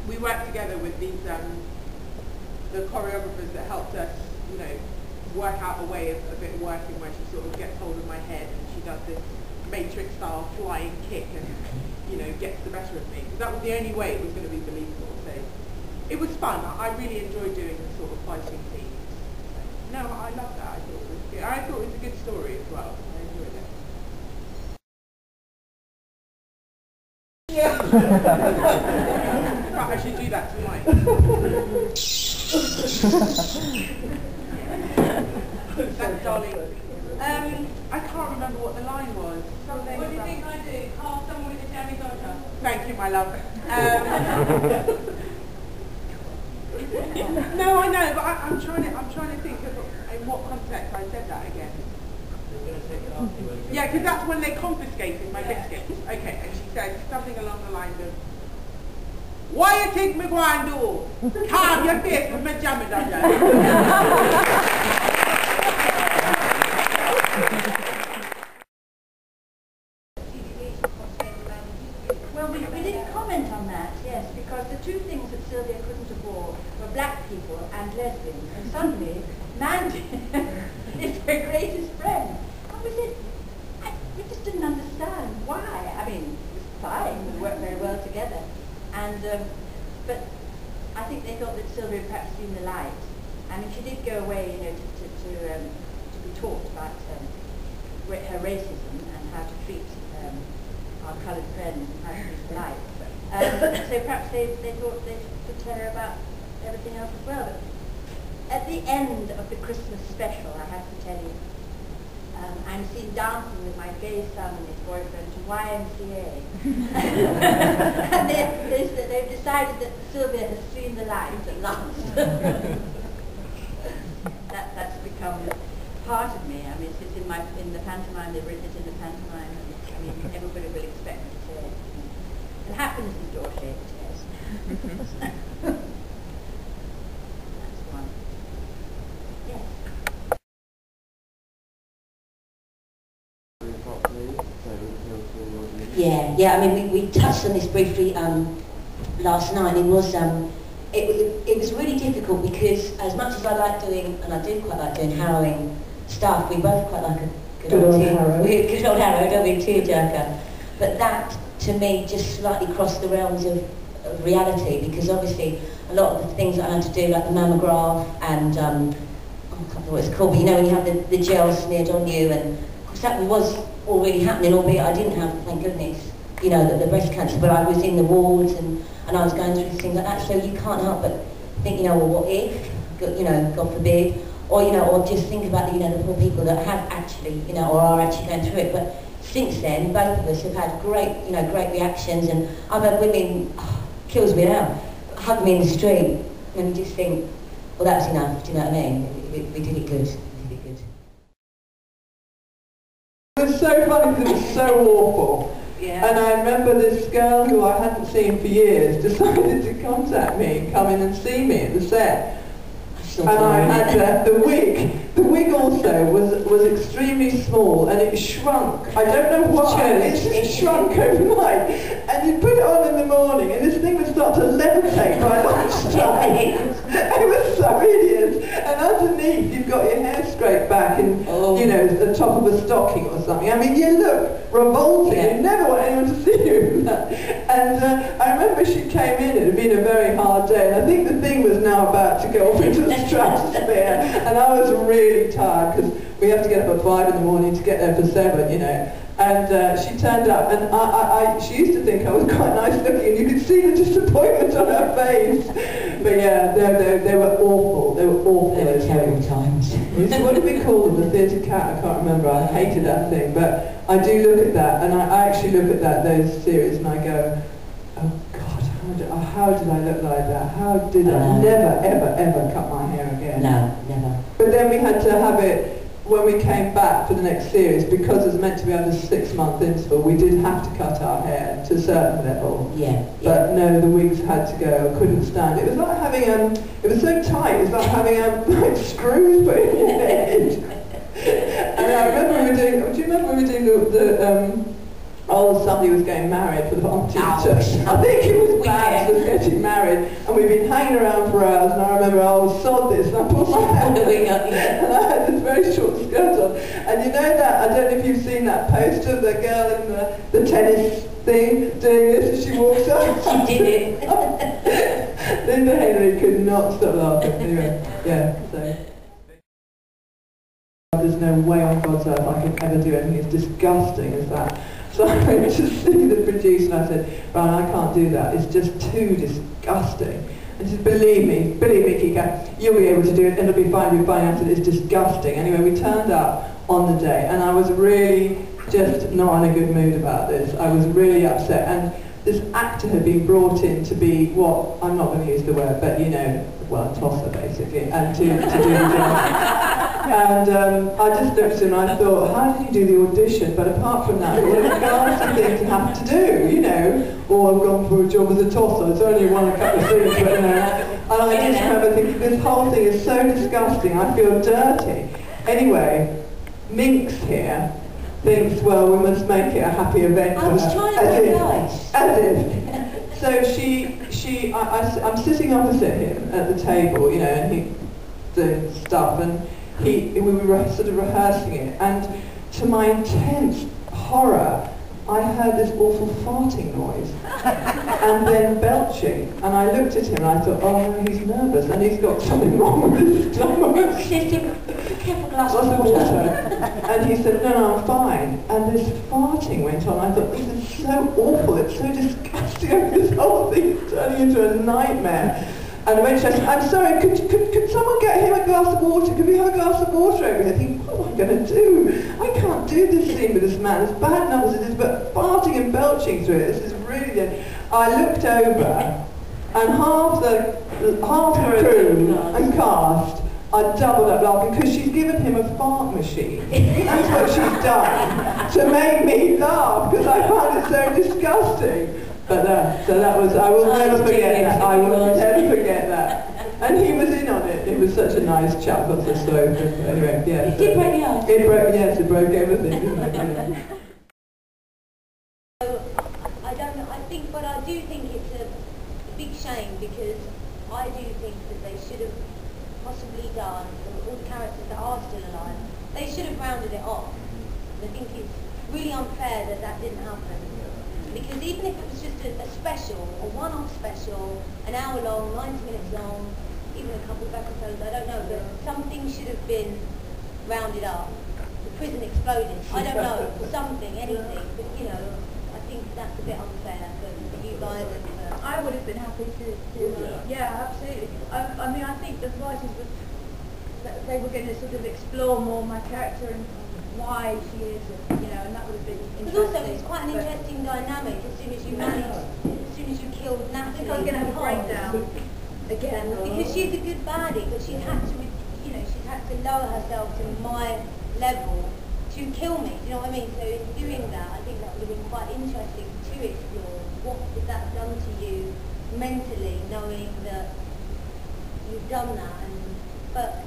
we worked together with these the choreographers that helped us, you know, work out a way of it working, where she sort of gets hold of my head and she does this Matrix style flying kick and, you know, gets the better of me. Because that was the only way it was going to be believable. So it was fun. I really enjoyed doing the sort of fighting scenes. So, no, I loved that. I thought it was good. I thought it was a good story as well. I enjoyed it. Yeah. I should do that tonight. Thanks, darling. I can't remember what the line was. Something what do you think I do? Call someone with a jammy dodger. Thank you, my love. No, I know, but I'm trying to think of in what context I said that again. Yeah, because that's when they confiscated my biscuits. Okay, and she said something along the lines of, "Why you think me go and do? Carve your face with my jammy dodger." Well, we didn't comment on that, yes, because the two things that Sylvia couldn't afford were black people and lesbians, and suddenly Mandy is her greatest friend. And we said, we just didn't understand why. I mean, it was fine, we worked very well together, and but I think they thought that Sylvia had perhaps seen the light. I mean, she did go away, you know, to be taught about her racism and how to treat our coloured friends and how to treat the light. So perhaps they thought they should tell her about everything else as well. But at the end of the Christmas special, I have to tell you, I'm seen dancing with my gay son and his boyfriend to YMCA. And they've decided that Sylvia has seen the light at last. That's become part of me. I mean, it's in the pantomime, they've written it in the pantomime. I mean, everybody will expect me to say it. It happens in door-shaped chairs. That's one. Yes. Yeah. I mean, we touched on this briefly last night. It was really difficult because as much as I like doing, and I do quite like doing harrowing stuff, we both quite like a good old Harrow, don't we, tearjerker. But that, to me, just slightly crossed the realms of reality, because obviously a lot of the things that I had to do, like the mammograph and I can't remember what it's called, but you know, when you have the gel smeared on you, and of course that was already happening, albeit I didn't have, thank goodness, you know, the breast cancer, but I was in the wards and I was going through things like that, so you can't help but think, you know, well, what if, you know, God forbid, or, you know, or just think about, you know, the poor people that have actually, you know, or are actually going through it. But since then, both of us have had great, you know, great reactions, and I've had women, kills me now, hug me in the street, and you just think, well, that's enough, do you know what I mean? We did it good. It was so funny because it was so awful. Yeah. And I remember this girl who I hadn't seen for years decided to contact me and come in and see me at the set. And I had the wig. The wig also was extremely small and it shrunk. I don't know why. It shrunk overnight. And you put it on in the morning and this thing would start to levitate by lunchtime. It was so hideous. And underneath you've got your hair scraped back and, you know, the top of a stocking or something. I mean, you look revolting. Yeah. You never want anyone to see you in that. And I remember she came in, it had been a very hard day, and I think the thing was now about to go off into the stratosphere, and I was really tired because we have to get up at 5 in the morning to get there for 7, you know. And she turned up, and she used to think I was quite nice looking, and you could see the disappointment on her face. But yeah, they were awful. They were awful. They were terrible times. What did we call them? The theatre cat? I can't remember. I hated that thing. But I do look at that, and I actually look at those series, and I go, oh God, how did I look like that? How did I never, ever, ever cut my hair again? No, never. But then we had to have it. When we came back for the next series, because it was meant to be under a 6-month interval, we did have to cut our hair to a certain level. Yeah. But no, the wigs had to go. I couldn't stand it. It was like having it was so tight. It was like having like screws put in your head. And I remember we were doing. Do you remember we were doing oh, somebody was getting married for the form teacher. I think it was Babs was getting married, and we'd been hanging around for hours, and I remember, oh, sod this, and I put my hand up, and I had this very short skirt on. And you know that, I don't know if you've seen that poster of the girl in the tennis thing doing this as she walks up? She did it. Linda Henry could not stop laughing. Anyway, yeah, so. There's no way on God's earth I could ever do anything as disgusting as that. So I went to see the producer and I said, Brian, I can't do that. It's just too disgusting. And she said, believe me, Kika, you'll be able to do it. It'll be fine. You'll find out that it's disgusting. Anyway, we turned up on the day, and I was really just not in a good mood about this. I was really upset. And this actor had been brought in to be what, I'm not going to use the word, but you know, well, a tosser basically, and to do the job. And I just looked at him and I thought, how did you do the audition? But apart from that, what a nasty thing to have to do, you know. Or I've gone for a job as a tosser. It's only one a couple of things, but you know. And I just remember thinking, this whole thing is so disgusting. I feel dirty. Anyway, Minx here thinks, well, we must make it a happy event for her. I was trying to be nice. As if. So I'm sitting opposite him at the table, you know, and he's doing stuff, and we were sort of rehearsing it, and to my intense horror, I heard this awful farting noise, and then belching, and I looked at him and I thought, oh no, he's nervous, and he's got something wrong with his stomach. Glass of water. And he said, no, I'm fine. And this farting went on. I thought, this is so awful, it's so disgusting, this whole thing is turning into a nightmare. And eventually I said, I'm sorry, could someone get him a glass of water? Could we have a glass of water over here? Thinking, what am I going to do? I can't do this scene with this man. It's bad enough as it is, but farting and belching through it, this is really good. I looked over, and half the crew and cast are doubled up laughing because she's given him a fart machine. That's what she's done, to make me laugh, because I found it so disgusting. But so that was, I will never forget that. I will never forget that. And he was in on it. It was such a nice chap off the slope. Anyway, yeah. It did break the ice. It broke, yes, it broke everything, didn't it? Yeah. I don't know, but I do think it's a big shame, because I do think that they should have possibly done, all the characters that are still alive, they should have rounded it off. I think it's really unfair that that didn't happen. Because even if it was just a special, a one-off special, an hour long, 90 minutes long, even a couple of episodes, I don't know, but something should have been rounded up. The prison exploded, I don't know, something, anything, but you know, I think that's a bit unfair for you guys. And I would have been happy to yeah, absolutely. I mean, I think the writers they were going to sort of explore more my character and why she is, you know, and that would have been interesting. But also, it's quite an interesting dynamic as soon as you killed Natalie. I think I'm going to have a breakdown again. Because she's a good baddie, but she's had to, you know, she's had to lower herself to my level to kill me. Do you know what I mean? So in doing that, I think that would have been quite interesting to explore. What would that have done to you mentally, knowing that you've done that? But